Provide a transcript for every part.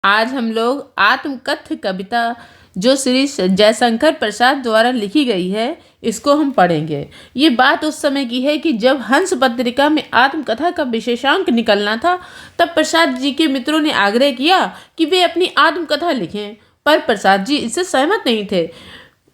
आज हम लोग आत्मकथ्य कविता जो श्री जयशंकर प्रसाद द्वारा लिखी गई है इसको हम पढ़ेंगे। ये बात उस समय की है कि जब हंस पत्रिका में आत्मकथा का विशेषांक निकलना था, तब प्रसाद जी के मित्रों ने आग्रह किया कि वे अपनी आत्मकथा लिखें, पर प्रसाद जी इससे सहमत नहीं थे।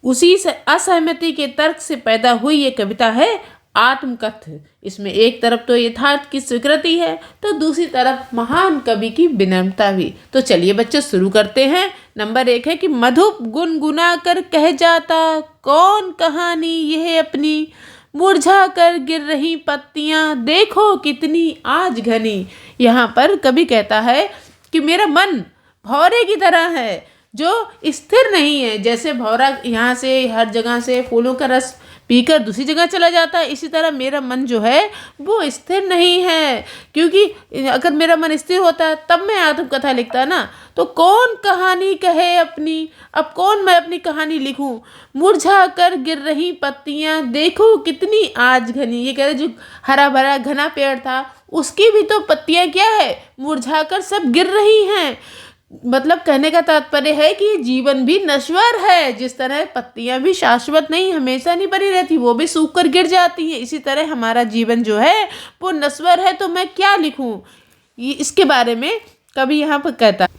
उसी असहमति के तर्क से पैदा हुई ये कविता है आत्मकथ्य। इसमें एक तरफ तो यथार्थ की स्वीकृति है, तो दूसरी तरफ महान कवि की विनम्रता भी। तो चलिए बच्चों शुरू करते हैं। नंबर 1 है कि मधुप गुनगुना कर कह जाता कौन कहानी यह अपनी, मुरझा कर गिर रही पत्तियां देखो कितनी आज घनी। यहाँ पर कवि कहता है कि मेरा मन भौरे की तरह है जो स्थिर नहीं है। जैसे भौरा यहाँ से हर जगह से फूलों का रस पीकर दूसरी जगह चला जाता है, इसी तरह मेरा मन जो है वो स्थिर नहीं है। क्योंकि अगर मेरा मन स्थिर होता है तब मैं आत्मकथा लिखता ना। तो कौन कहानी कहे अपनी, अब कौन मैं अपनी कहानी लिखूं। मुरझा कर गिर रही पत्तियां देखो कितनी आज घनी। ये कह रहे जो हरा भरा घना पेड़ था उसकी भी तो पत्तियां क्या है, मुरझा कर सब गिर रही हैं। मतलब कहने का तात्पर्य है कि जीवन भी नश्वर है। जिस तरह पत्तियां भी शाश्वत नहीं, हमेशा नहीं बनी रहती, वो भी सूख कर गिर जाती हैं, इसी तरह हमारा जीवन जो है वो नश्वर है। तो मैं क्या लिखूं, ये इसके बारे में कवि यहाँ पर कहता है।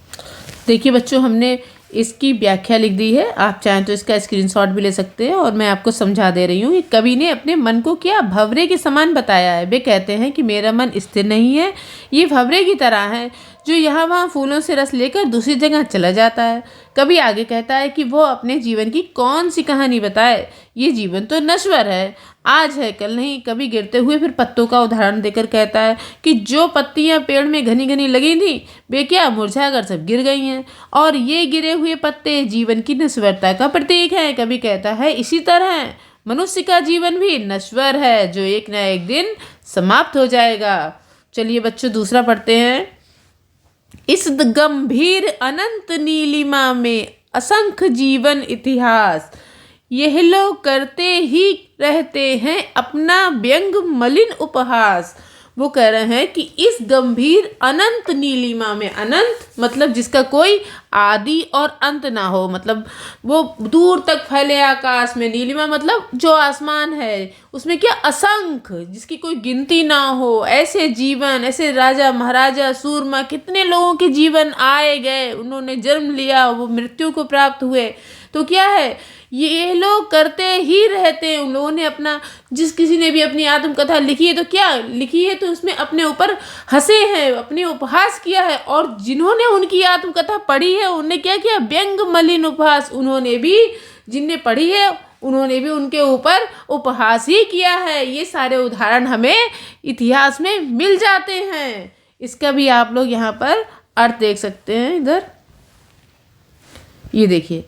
देखिए बच्चों, हमने इसकी व्याख्या लिख दी है, आप चाहें तो इसका स्क्रीनशॉट भी ले सकते हैं और मैं आपको समझा दे रही हूँ। कवि ने अपने मन को क्या भंवरे के समान बताया है। वे कहते हैं कि मेरा मन स्थिर नहीं है, ये भंवरे की तरह है जो यहाँ वहाँ फूलों से रस लेकर दूसरी जगह चला जाता है। कवि आगे कहता है कि वो अपने जीवन की कौन सी कहानी बताए, ये जीवन तो नश्वर है, आज है कल नहीं। कवि गिरते हुए फिर पत्तों का उदाहरण देकर कहता है कि जो पत्तियां पेड़ में घनी घनी लगी थी वे क्या मुरझा कर सब गिर गई हैं, और ये गिरे हुए पत्ते जीवन की नश्वरता का प्रतीक है। कवि कहता है इसी तरह मनुष्य का जीवन भी नश्वर है जो एक न एक दिन समाप्त हो जाएगा। चलिए बच्चों दूसरा पढ़ते हैं। इस गंभीर अनंत नीलिमा में असंख्य जीवन इतिहास, यह लोग करते ही रहते हैं अपना व्यंग मलिन उपहास। वो कह रहे हैं कि इस गंभीर अनंत नीलिमा में, अनंत मतलब जिसका कोई आदि और अंत ना हो, मतलब वो दूर तक फैले आकाश में। नीलिमा मतलब जो आसमान है उसमें क्या असंख्य, जिसकी कोई गिनती ना हो, ऐसे जीवन, ऐसे राजा महाराजा सूरमा कितने लोगों के जीवन आए गए, उन्होंने जन्म लिया, वो मृत्यु को प्राप्त हुए। तो क्या है, ये लोग करते ही रहते हैं। उन लोगों ने अपना, जिस किसी ने भी अपनी आत्मकथा लिखी है तो क्या लिखी है, तो उसमें अपने ऊपर हंसे हैं, अपने उपहास किया है। और जिन्होंने उनकी आत्मकथा पढ़ी है उन्होंने क्या किया, व्यंग मलिन उपहास, उन्होंने भी, जिनने पढ़ी है उन्होंने भी उनके ऊपर उपहास ही किया है। ये सारे उदाहरण हमें इतिहास में मिल जाते हैं। इसका भी आप लोग यहाँ पर अर्थ देख सकते हैं। इधर ये देखिए,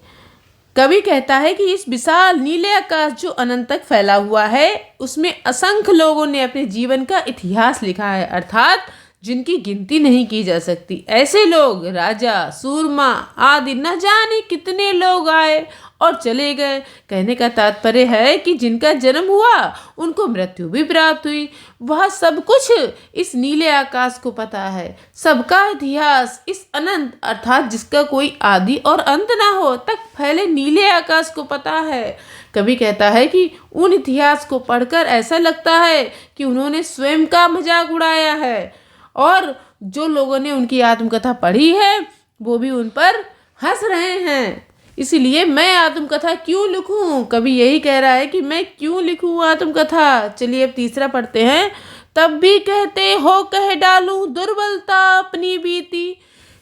कवि कहता है कि इस विशाल नीले आकाश जो अनंत तक फैला हुआ है उसमें असंख्य लोगों ने अपने जीवन का इतिहास लिखा है, अर्थात जिनकी गिनती नहीं की जा सकती। ऐसे लोग, राजा सूरमा आदि, न जाने कितने लोग आए और चले गए। कहने का तात्पर्य है कि जिनका जन्म हुआ उनको मृत्यु भी प्राप्त हुई। वह सब कुछ इस नीले आकाश को पता है। सबका इतिहास इस अनंत, अर्थात जिसका कोई आदि और अंत ना हो, तक फैले नीले आकाश को पता है। कवि कहता है कि उन इतिहास को पढ़कर ऐसा लगता है कि उन्होंने स्वयं का मजाक उड़ाया है, और जो लोगों ने उनकी आत्मकथा पढ़ी है वो भी उन पर हंस रहे हैं। इसलिए मैं आत्मकथा क्यों लिखूं, कवि यही कह रहा है कि मैं क्यों लिखूं आत्मकथा। चलिए अब तीसरा पढ़ते हैं। तब भी कहते हो कह डालूं दुर्बलता अपनी बीती।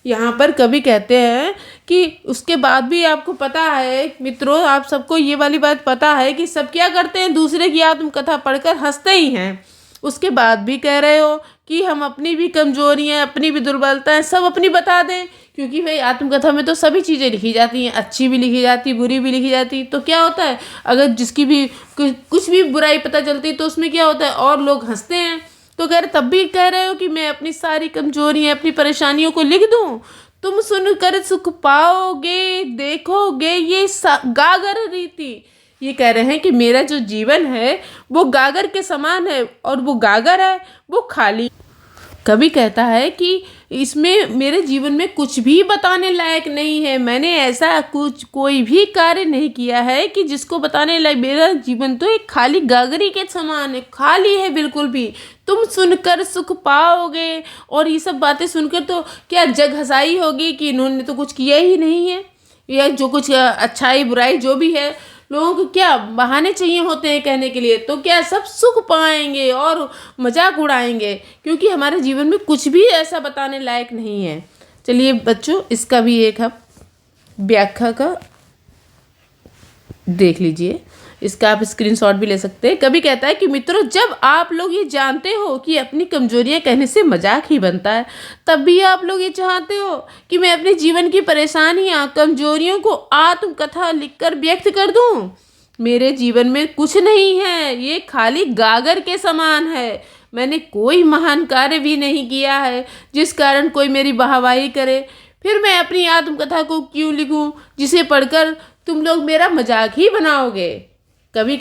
यहाँ पर कवि कहते हैं कि उसके बाद भी आपको पता है मित्रों, आप सबको ये वाली बात पता है कि सब क्या करते हैं, दूसरे की आत्मकथा पढ़कर हंसते ही हैं। उसके बाद भी कह रहे हो कि हम अपनी भी कमजोरियाँ, अपनी भी दुर्बलताएं सब अपनी बता दें, क्योंकि भाई आत्मकथा में तो सभी चीज़ें लिखी जाती हैं, अच्छी भी लिखी जाती, बुरी भी लिखी जाती। तो क्या होता है, अगर जिसकी भी कुछ भी बुराई पता चलती तो उसमें क्या होता है, और लोग हंसते हैं। तो कह रहे, तब भी कह रहे हो कि मैं अपनी सारी कमजोरियाँ, अपनी परेशानियों को लिख दूँ। तुम सुन कर सुख पाओगे देखोगे ये गागर रीति। ये कह रहे हैं कि मेरा जो जीवन है वो गागर के समान है, और वो गागर है वो खाली। कवि कहता है कि इसमें मेरे जीवन में कुछ भी बताने लायक नहीं है। मैंने ऐसा कुछ कोई भी कार्य नहीं किया है कि जिसको बताने लायक। मेरा जीवन तो एक खाली गागरी के समान है, खाली है बिल्कुल भी। तुम सुनकर सुख पाओगे और ये सब बातें सुनकर तो क्या जग हंसाई होगी कि इन्होंने तो कुछ किया ही नहीं है, या जो कुछ अच्छाई बुराई जो भी है, लोगों को क्या बहाने चाहिए होते हैं कहने के लिए, तो क्या सब सुख पाएंगे और मजाक उड़ाएंगे, क्योंकि हमारे जीवन में कुछ भी ऐसा बताने लायक नहीं है। चलिए बच्चों, इसका भी एक हम व्याख्या का देख लीजिए। इसका आप स्क्रीनशॉट भी ले सकते हैं। कभी कहता है कि मित्रों, जब आप लोग ये जानते हो कि अपनी कमजोरियां कहने से मजाक ही बनता है, तब भी आप लोग ये चाहते हो कि मैं अपने जीवन की परेशानियां, कमजोरियों को आत्मकथा लिखकर व्यक्त कर दूं। मेरे जीवन में कुछ नहीं है, ये खाली गागर के समान है। मैंने कोई महान कार्य भी नहीं किया है जिस कारण कोई मेरी वाहवाही करे। फिर मैं अपनी आत्मकथा को क्यों लिखूं, जिसे पढ़कर तुम लोग मेरा मजाक ही बनाओगे। कभी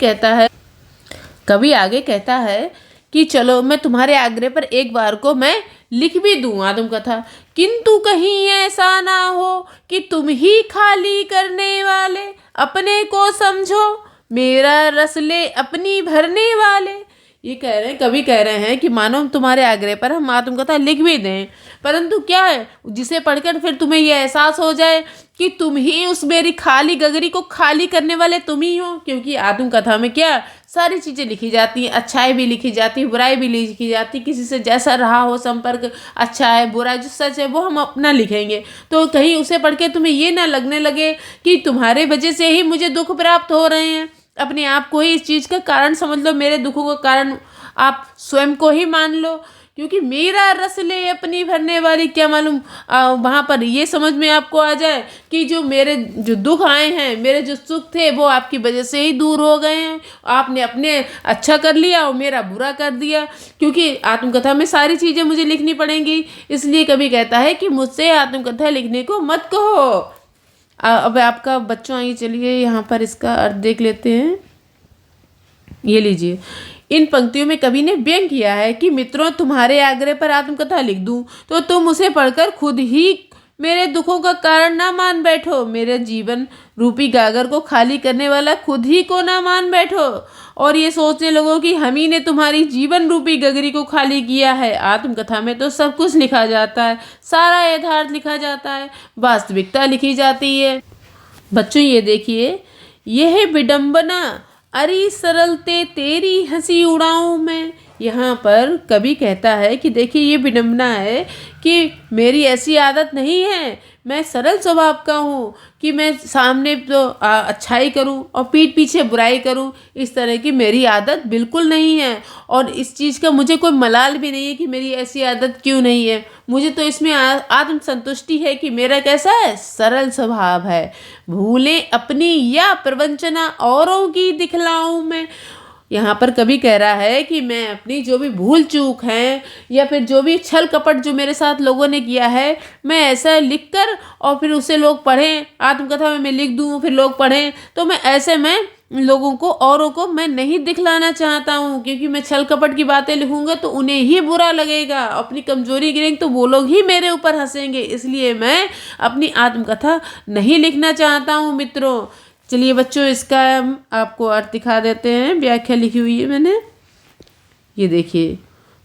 आगे कहता है कि चलो मैं तुम्हारे आग्रह पर एक बार को मैं लिख भी दूं आत्मकथा, किंतु कहीं ऐसा ना हो कि तुम ही खाली करने वाले अपने को समझो, मेरा रस ले अपनी भरने वाले। ये कह रहे हैं, कभी कह रहे हैं कि मानो तुम्हारे आग्रह पर हम आत्मकथा लिख भी दें, परंतु क्या है, जिसे पढ़कर फिर तुम्हें ये एहसास हो जाए कि तुम ही उस मेरी खाली गगरी को खाली करने वाले तुम ही हो। क्योंकि आत्मकथा में क्या सारी चीज़ें लिखी जाती हैं, अच्छाई भी लिखी जाती है, बुराई भी लिखी जाती है। किसी से जैसा रहा हो संपर्क, अच्छा है बुरा, जो सच है वो हम अपना लिखेंगे। तो कहीं उसे पढ़ के तुम्हें ये ना लगने लगे कि तुम्हारे वजह से ही मुझे दुख प्राप्त हो रहे हैं। अपने आप को ही इस चीज़ का कारण समझ लो, मेरे दुखों का कारण आप स्वयं को ही मान लो। क्योंकि मेरा रस ले अपनी भरने वाली, क्या मालूम वहाँ पर ये समझ में आपको आ जाए कि जो मेरे जो दुख आए हैं, मेरे जो सुख थे वो आपकी वजह से ही दूर हो गए हैं। आपने अपने अच्छा कर लिया और मेरा बुरा कर दिया। क्योंकि आत्मकथा में सारी चीज़ें मुझे लिखनी पड़ेंगी, इसलिए कभी कहता है कि मुझसे आत्मकथा लिखने को मत कहो। अब आपका बच्चों आइए, चलिए यहाँ पर इसका अर्थ देख लेते हैं। ये लीजिए, इन पंक्तियों में कवि ने व्यंग किया है कि मित्रों, तुम्हारे आग्रह पर आत्मकथा लिख दूं तो तुम उसे पढ़कर खुद ही मेरे दुखों का कारण ना मान बैठो। मेरे जीवन रूपी गागर को खाली करने वाला खुद ही को ना मान बैठो और ये सोचने लगो कि हम ही ने तुम्हारी जीवन रूपी गगरी को खाली किया है। आत्मकथा में तो सब कुछ लिखा जाता है, सारा यथार्थ लिखा जाता है, वास्तविकता लिखी जाती है। बच्चों ये देखिए, यह विडंबना अरे सरलते तेरी हंसी उड़ाऊं मैं। यहाँ पर कवि कहता है कि देखिए ये विडंबना है कि मेरी ऐसी आदत नहीं है, मैं सरल स्वभाव का हूँ कि मैं सामने तो अच्छाई करूँ और पीठ पीछे बुराई करूँ, इस तरह की मेरी आदत बिल्कुल नहीं है। और इस चीज़ का मुझे कोई मलाल भी नहीं है कि मेरी ऐसी आदत क्यों नहीं है। मुझे तो इसमें आत्म संतुष्टि है कि मेरा कैसा है, सरल स्वभाव है। भूलें अपनी या प्रवंचना औरों की दिखलाऊं मैं। यहाँ पर कवि कह रहा है कि मैं अपनी जो भी भूल चूक है या फिर जो भी छल कपट जो मेरे साथ लोगों ने किया है, मैं ऐसा लिख कर और फिर उसे लोग पढ़ें, आत्मकथा में मैं लिख दूँ फिर लोग पढ़ें, तो मैं ऐसे में लोगों को, औरों को मैं नहीं दिखलाना चाहता हूँ। क्योंकि मैं छल कपट की बातें लिखूंगा तो उन्हें ही बुरा लगेगा, अपनी कमजोरी गिरेंगे तो वो लोग ही मेरे ऊपर हंसेंगे। इसलिए मैं अपनी आत्मकथा नहीं लिखना चाहता हूँ मित्रों। चलिए बच्चों, इसका आपको अर्थ दिखा देते हैं, व्याख्या लिखी हुई है मैंने, ये देखिए,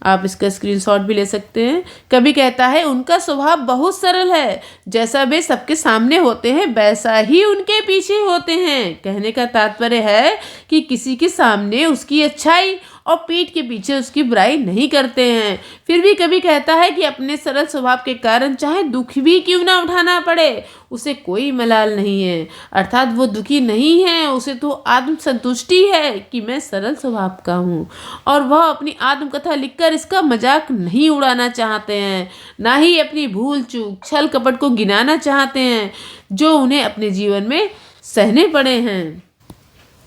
आप इसका स्क्रीनशॉट भी ले सकते हैं। कवि कहता है उनका स्वभाव बहुत सरल है, जैसा वे सबके सामने होते हैं वैसा ही उनके पीछे होते हैं। कहने का तात्पर्य है कि किसी के सामने उसकी अच्छाई और पीठ के पीछे उसकी बुराई नहीं करते हैं। फिर भी कवि कहता है कि अपने सरल स्वभाव के कारण चाहे दुख भी क्यों ना उठाना पड़े, उसे कोई मलाल नहीं है। अर्थात वो दुखी नहीं है, उसे तो आत्म संतुष्टि है कि मैं सरल स्वभाव का हूँ। और वह अपनी आत्मकथा लिखकर इसका मजाक नहीं उड़ाना चाहते हैं, ना ही अपनी भूल चूक छल कपट को गिनाना चाहते हैं जो उन्हें अपने जीवन में सहने पड़े हैं।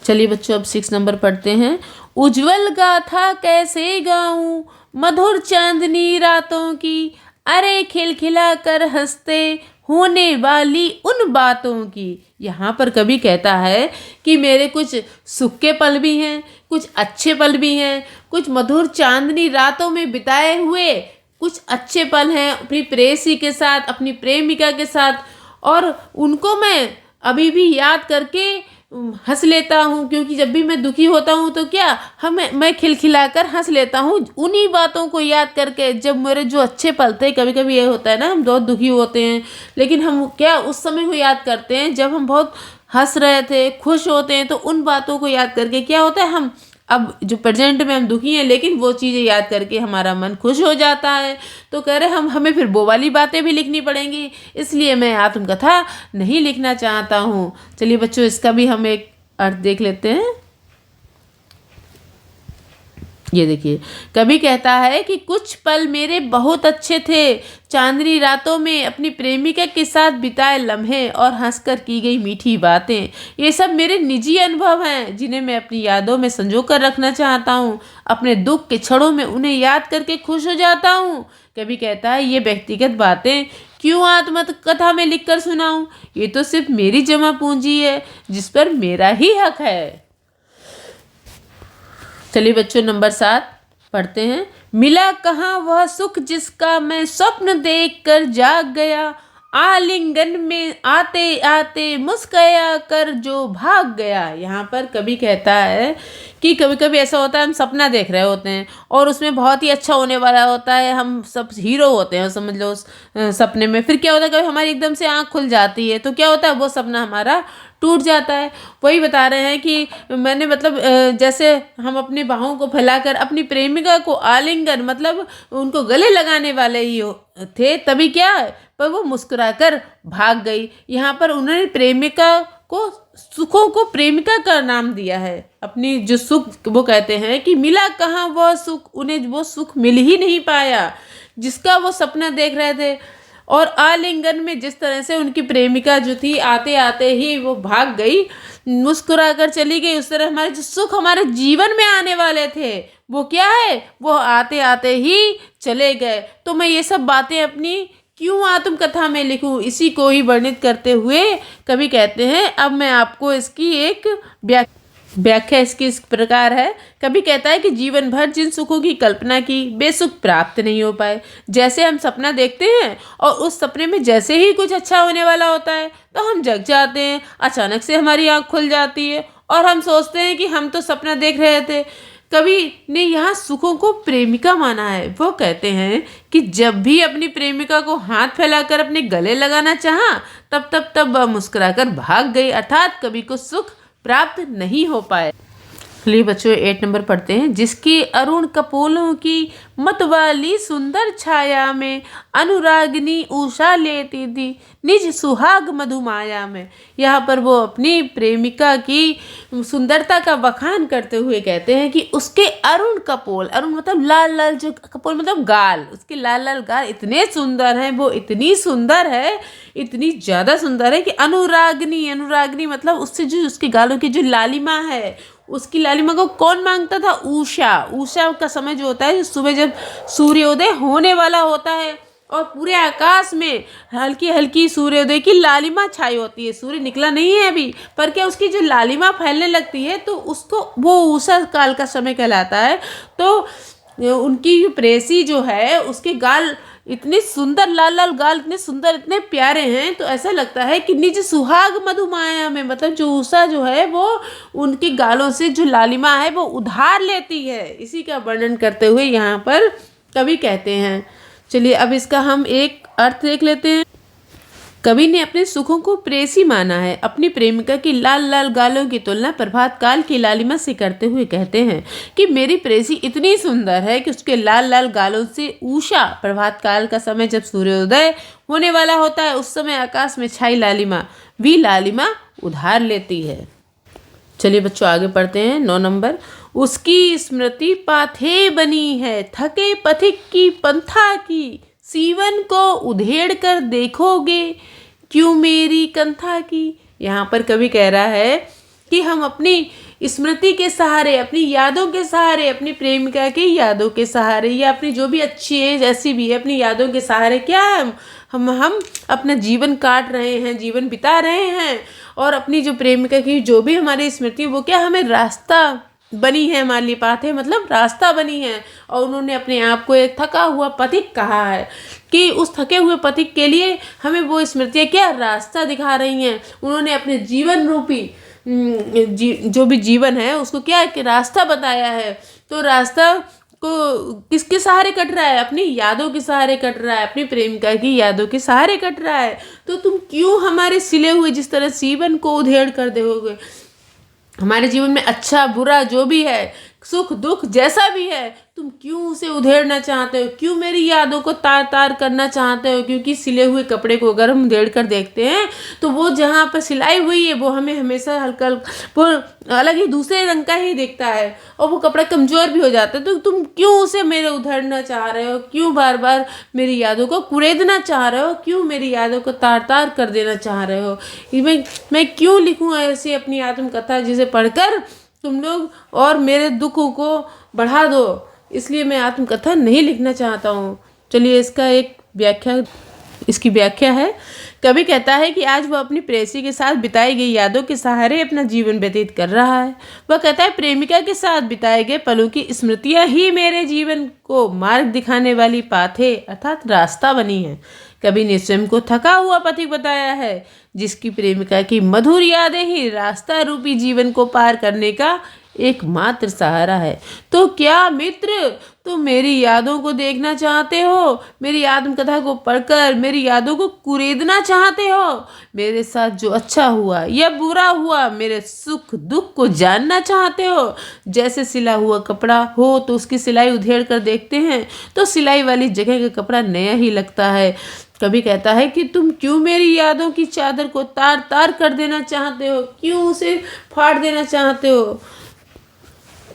चलिए बच्चों, अब 6 नंबर पढ़ते हैं। उज्जवल गाथा कैसे गाऊं मधुर चांदनी रातों की, अरे खिलखिला कर हंसते होने वाली उन बातों की। यहाँ पर कवि कहता है कि मेरे कुछ सुख के पल भी हैं, कुछ अच्छे पल भी हैं, कुछ मधुर चांदनी रातों में बिताए हुए कुछ अच्छे पल हैं अपनी प्रेयसी के साथ, अपनी प्रेमिका के साथ, और उनको मैं अभी भी याद करके हंस लेता हूँ, क्योंकि जब भी मैं दुखी होता हूँ तो क्या मैं खिलखिलाकर हंस लेता हूँ उन्हीं बातों को याद करके, जब मेरे जो अच्छे पल थे। कभी कभी ये होता है ना, हम बहुत दुखी होते हैं, लेकिन हम क्या उस समय को याद करते हैं जब हम बहुत हंस रहे थे, खुश होते हैं, तो उन बातों को याद करके क्या होता है, हम अब जो प्रेजेंट में हम दुखी हैं, लेकिन वो चीज़ें याद करके हमारा मन खुश हो जाता है। तो कह रहे हमें फिर वो वाली बातें भी लिखनी पड़ेंगी, इसलिए मैं आत्मकथा नहीं लिखना चाहता हूँ। चलिए बच्चों, इसका भी हम एक अर्थ देख लेते हैं। ये देखिए, कवि कहता है कि कुछ पल मेरे बहुत अच्छे थे, चांदनी रातों में अपनी प्रेमिका के साथ बिताए लम्हे और हंसकर की गई मीठी बातें, ये सब मेरे निजी अनुभव हैं जिन्हें मैं अपनी यादों में संजो कर रखना चाहता हूँ। अपने दुख के क्षणों में उन्हें याद करके खुश हो जाता हूँ। कवि कहता है ये व्यक्तिगत बातें क्यों आत्मकथा में लिख कर सुनाऊँ, ये तो सिर्फ मेरी जमा पूंजी है जिस पर मेरा ही हक है। चलिए बच्चों, नंबर 7 पढ़ते हैं। मिला कहाँ वह सुख जिसका मैं स्वप्न देखकर जाग गया, आलिंगन में आते आते मुस्कुराया कर जो भाग गया। यहाँ पर कवि कहता है कि कभी कभी ऐसा होता है, हम सपना देख रहे होते हैं और उसमें बहुत ही अच्छा होने वाला होता है, हम सब हीरो होते हैं समझ लो उस सपने में। फिर क्या होता है, कभी हमारी एकदम से आँख खुल जाती है, तो क्या होता है, वो सपना हमारा टूट जाता है। वही बता रहे हैं कि मैंने मतलब जैसे हम अपनी बाहों को फैलाकर अपनी प्रेमिका को आलिंगन मतलब उनको गले लगाने वाले ही थे, तभी क्या पर वो मुस्कुराकर भाग गई। यहाँ पर उन्होंने प्रेमिका को सुखों को प्रेमिका का नाम दिया है। अपनी जो सुख, वो कहते हैं कि मिला कहाँ वह सुख, उन्हें वो सुख मिल ही नहीं पाया जिसका वो सपना देख रहे थे। और आलिंगन में जिस तरह से उनकी प्रेमिका जो थी आते आते ही वो भाग गई, मुस्कुरा कर चली गई, उस तरह हमारे जो सुख हमारे जीवन में आने वाले थे वो क्या है, वो आते आते ही चले गए। तो मैं ये सब बातें अपनी क्यों आत्मकथा में लिखूं, इसी को ही वर्णित करते हुए कवि कहते हैं। अब मैं आपको इसकी एक व्याख्या इसकी इस प्रकार है। कभी कहता है कि जीवन भर जिन सुखों की कल्पना की वे सुख प्राप्त नहीं हो पाए। जैसे हम सपना देखते हैं और उस सपने में जैसे ही कुछ अच्छा होने वाला होता है तो हम जग जाते हैं, अचानक से हमारी आँख खुल जाती है और हम सोचते हैं कि हम तो सपना देख रहे थे। कवि ने यहाँ सुखों को प्रेमिका माना है। वो कहते हैं कि जब भी अपनी प्रेमिका को हाथ फैलाकर अपने गले लगाना चाहा तब वह मुस्कुराकर भाग गई, अर्थात कवि को सुख प्राप्त नहीं हो पाए। चलिए बच्चों, 8 नंबर पढ़ते हैं। जिसकी अरुण कपोलों की मतवाली सुंदर छाया में अनुरागिनी उषा लेती थी निज सुहाग मधुमाया में। यहाँ पर वो अपनी प्रेमिका की सुंदरता का बखान करते हुए कहते हैं कि उसके अरुण कपोल, अरुण मतलब लाल लाल, जो कपोल मतलब गाल, उसके लाल लाल गाल इतने सुंदर हैं, वो इतनी सुंदर है, इतनी ज़्यादा सुंदर है कि अनुरागिनी, अनुरागिनी मतलब उससे जो उसके गालों की जो लालिमा है, उसकी लालिमा को कौन मांगता था, उषा। उषा का समय जो होता है, सुबह जब सूर्योदय होने वाला होता है और पूरे आकाश में हल्की हल्की सूर्योदय की लालिमा छाई होती है। सूर्य निकला नहीं है अभी, पर क्या उसकी जो लालिमा फैलने लगती है तो उसको वो उषा काल का समय कहलाता है। तो उनकी प्रेयसी जो है उसके गाल इतने सुंदर, लाल लाल गाल इतने सुंदर, इतने प्यारे हैं, तो ऐसा लगता है कि निज सुहाग मधुमाया में, मतलब जो उषा जो है वो उनके गालों से जो लालिमा है वो उधार लेती है। इसी का वर्णन करते हुए यहाँ पर कवि कहते हैं। चलिए अब इसका हम एक अर्थ देख लेते हैं। कवि ने अपने सुखों को प्रेयसी माना है। अपनी प्रेमिका की लाल लाल गालों की तुलना प्रभात काल की लालिमा से करते हुए कहते हैं कि मेरी प्रेयसी इतनी सुंदर है कि उसके लाल लाल गालों से उषा, प्रभात काल का समय जब सूर्योदय होने वाला होता है उस समय आकाश में छाई लालिमा, वी लालिमा उधार लेती है। चलिए बच्चों आगे पढ़ते हैं। 9 नंबर। उसकी स्मृति पाथे बनी है, थके पथिक की पंथा की, सीवन को उधेड़ कर देखोगे क्यों मेरी कंथा की। यहाँ पर कवि कह रहा है कि हम अपनी स्मृति के सहारे, अपनी यादों के सहारे, अपनी प्रेमिका की यादों के सहारे, या अपनी जो भी अच्छी है जैसी भी है अपनी यादों के सहारे क्या है, हम अपना जीवन काट रहे हैं, जीवन बिता रहे हैं। और अपनी जो प्रेमिका की जो भी हमारी स्मृति वो क्या हमें रास्ता बनी है हमारे लिए, पाथे मतलब रास्ता बनी है। और उन्होंने अपने आप को एक थका हुआ पथिक कहा है कि उस थके हुए पथिक के लिए हमें वो स्मृतियाँ क्या रास्ता दिखा रही हैं। उन्होंने अपने जीवन रूपी जो भी जीवन है उसको क्या है कि रास्ता बताया है। तो रास्ता को किसके सहारे कट रहा है? अपनी यादों के सहारे कट रहा है, अपनी प्रेमिका की यादों के सहारे कट रहा है। तो तुम क्यों हमारे सिले हुए जिस तरह जीवन को उधेड़ कर दोगे, हमारे जीवन में अच्छा बुरा जो भी है, सुख दुख जैसा भी है, तुम क्यों उसे उधेड़ना चाहते हो? क्यों मेरी यादों को तार तार करना चाहते हो? क्योंकि सिले हुए कपड़े को अगर हम उधेड़ कर देखते हैं तो वो जहाँ पर सिलाई हुई है वो हमें हमेशा हल्का वो अलग ही दूसरे रंग का ही दिखता है और वो कपड़ा कमज़ोर भी हो जाता है। तो तुम क्यों उसे मेरे उधेड़ना चाह रहे हो? क्यों बार बार मेरी यादों को कुरेदना चाह रहे हो? क्यों मेरी यादों को तार तार कर देना चाह रहे हो? मैं क्यों लिखूँ ऐसी अपनी आत्मकथा जिसे पढ़कर तुम लोग और मेरे दुखों को बढ़ा दो? इसलिए मैं आत्मकथा नहीं लिखना चाहता हूँ। चलिए इसकी व्याख्या है। कवि कहता है कि आज वह अपनी प्रेयसी के साथ बिताई गई यादों के सहारे अपना जीवन व्यतीत कर रहा है। वह कहता है प्रेमिका के साथ बिताए गए पलों की स्मृतियाँ ही मेरे जीवन को मार्ग दिखाने वाली पाथे अर्थात रास्ता बनी है। कवि ने स्वयं को थका हुआ पथिक बताया है जिसकी प्रेमिका की मधुर यादें ही रास्ता रूपी जीवन को पार करने का एकमात्र सहारा है। तो क्या मित्र तुम मेरी यादों को देखना चाहते हो? मेरी आत्मकथा को पढ़कर मेरी यादों को कुरेदना चाहते हो? मेरे साथ जो अच्छा हुआ या बुरा हुआ, मेरे सुख दुख को जानना चाहते हो? जैसे सिला हुआ कपड़ा हो तो उसकी सिलाई उधेड़ कर देखते हैं तो सिलाई वाली जगह का कपड़ा नया ही लगता है। कभी कहता है कि तुम क्यों मेरी यादों की चादर को तार तार कर देना चाहते हो? क्यों उसे फाड़ देना चाहते हो?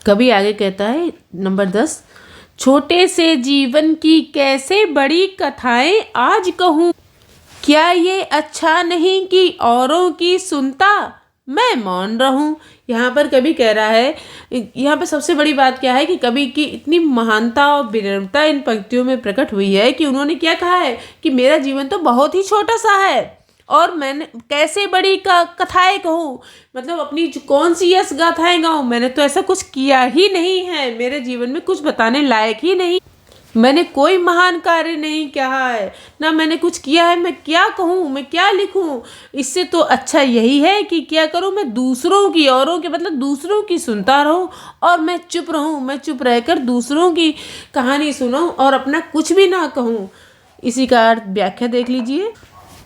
कभी आगे कहता है नंबर 10, छोटे से जीवन की कैसे बड़ी कथाएं आज कहूँ, क्या ये अच्छा नहीं कि औरों की सुनता मैं मौन रहूं। यहाँ पर कवि कह रहा है, यहाँ पर सबसे बड़ी बात क्या है कि कवि की इतनी महानता और विनम्रता इन पंक्तियों में प्रकट हुई है कि उन्होंने क्या कहा है कि मेरा जीवन तो बहुत ही छोटा सा है और मैंने कैसे बड़ी कथाएं कहूँ, मतलब अपनी कौन सी यश गाथाएं गाऊँ। मैंने तो ऐसा कुछ किया ही नहीं है, मेरे जीवन में कुछ बताने लायक ही नहीं, मैंने कोई महान कार्य नहीं किया है, ना मैंने कुछ किया है। मैं क्या कहूँ, मैं क्या लिखूँ? इससे तो अच्छा यही है कि क्या करूँ, मैं दूसरों की औरों के मतलब दूसरों की सुनता रहूँ और मैं चुप रहूँ। मैं चुप रहकर दूसरों की कहानी सुनाऊँ और अपना कुछ भी ना कहूँ। इसी का अर्थ व्याख्या देख लीजिए।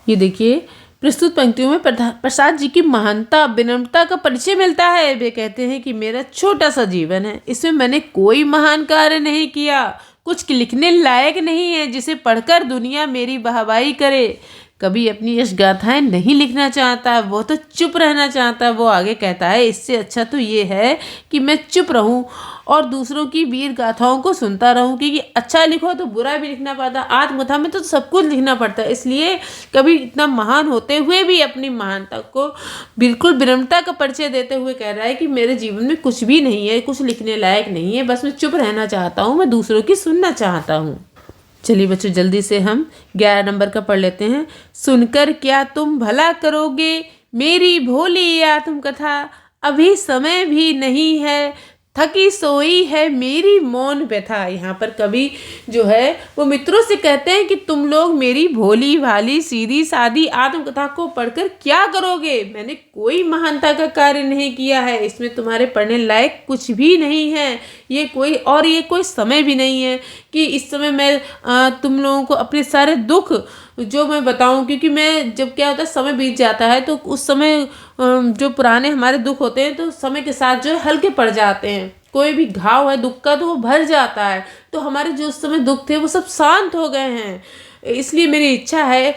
ये देखिए, प्रस्तुत पंक्तियों में प्रसाद जी की महानता विनम्रता का परिचय मिलता है। वे कहते हैं कि मेरा छोटा सा जीवन है, इसमें मैंने कोई महान कार्य नहीं किया, कुछ लिखने लायक नहीं है जिसे पढ़कर दुनिया मेरी वाहवाही करे। कभी अपनी यश गाथाएं नहीं लिखना चाहता, वो तो चुप रहना चाहता है। वो आगे कहता है इससे अच्छा तो ये है कि मैं चुप रहूं और दूसरों की वीर गाथाओं को सुनता रहूं, क्योंकि अच्छा लिखो तो बुरा भी लिखना पड़ता, आत्मकथा में तो सब कुछ लिखना पड़ता है। इसलिए कभी इतना महान होते हुए भी अपनी महानता को बिल्कुल विनम्रता का परिचय देते हुए कह रहा है कि मेरे जीवन में कुछ भी नहीं है, कुछ लिखने लायक नहीं है, बस मैं चुप रहना चाहता हूँ, मैं दूसरों की सुनना चाहता हूँ। चलिए बच्चों, जल्दी से हम 11 नंबर का पढ़ लेते हैं। सुनकर क्या तुम भला करोगे मेरी भोली आत्मकथा, अभी समय भी नहीं है, थकी सोई है मेरी मौन व्यथा। यहाँ पर कवि जो है वो मित्रों से कहते हैं कि तुम लोग मेरी भोली भाली सीधी सादी आत्मकथा को पढ़कर क्या करोगे? मैंने कोई महानता का कार्य नहीं किया है, इसमें तुम्हारे पढ़ने लायक कुछ भी नहीं है, ये कोई समय भी नहीं है कि इस समय मैं तुम लोगों को अपने सारे दुख जो मैं बताऊं, क्योंकि मैं जब क्या होता है समय बीत जाता है तो उस समय जो पुराने हमारे दुख होते हैं तो समय के साथ जो है हल्के पड़ जाते हैं। कोई भी घाव है दुख का तो वो भर जाता है, तो हमारे जो उस समय दुख थे वो सब शांत हो गए हैं। इसलिए मेरी इच्छा है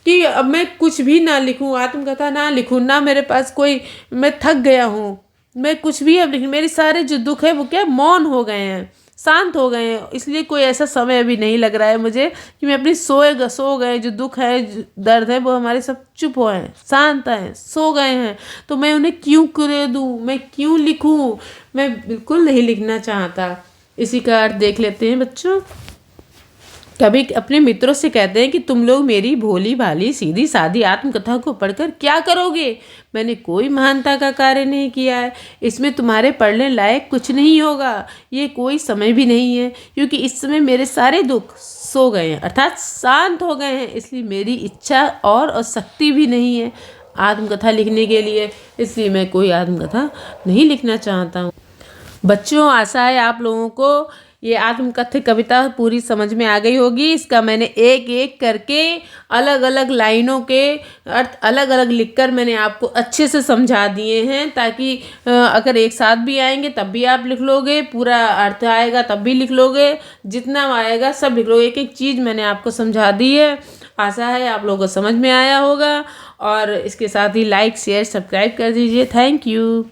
कि अब मैं कुछ भी ना लिखूं, आत्मकथा ना लिखूं, ना मेरे पास कोई, मैं थक गया हूँ, मैं कुछ भी अब मेरे सारे जो दुख है वो क्या मौन हो गए हैं, शांत हो गए हैं। इसलिए कोई ऐसा समय अभी नहीं लग रहा है मुझे कि मैं अपनी सो गए जो दुख है दर्द है वो हमारे सब चुप हो हैं, शांत हैं, सो गए हैं, तो मैं उन्हें क्यों करे दूँ, मैं क्यों लिखूँ? मैं बिल्कुल नहीं लिखना चाहता। इसी का अर्थ देख लेते हैं बच्चों। कभी अपने मित्रों से कहते हैं कि तुम लोग मेरी भोली भाली सीधी सादी आत्मकथा को पढ़कर क्या करोगे? मैंने कोई महानता का कार्य नहीं किया है, इसमें तुम्हारे पढ़ने लायक कुछ नहीं होगा। ये कोई समय भी नहीं है, क्योंकि इस समय मेरे सारे दुख सो गए हैं, अर्थात शांत हो गए हैं। इसलिए मेरी इच्छा और शक्ति भी नहीं है आत्मकथा लिखने के लिए, इसलिए मैं कोई आत्मकथा नहीं लिखना चाहता हूँ। बच्चों, आशा है आप लोगों को ये आत्मकथा कविता पूरी समझ में आ गई होगी। इसका मैंने एक एक करके अलग अलग लाइनों के अर्थ अलग अलग लिखकर मैंने आपको अच्छे से समझा दिए हैं, ताकि अगर एक साथ भी आएंगे तब भी आप लिख लोगे, पूरा अर्थ आएगा तब भी लिख लोगे, जितना आएगा सब लिख लोगे। एक एक चीज़ मैंने आपको समझा दी है। आशा है आप लोगों को समझ में आया होगा, और इसके साथ ही लाइक शेयर सब्सक्राइब कर दीजिए। Thank you.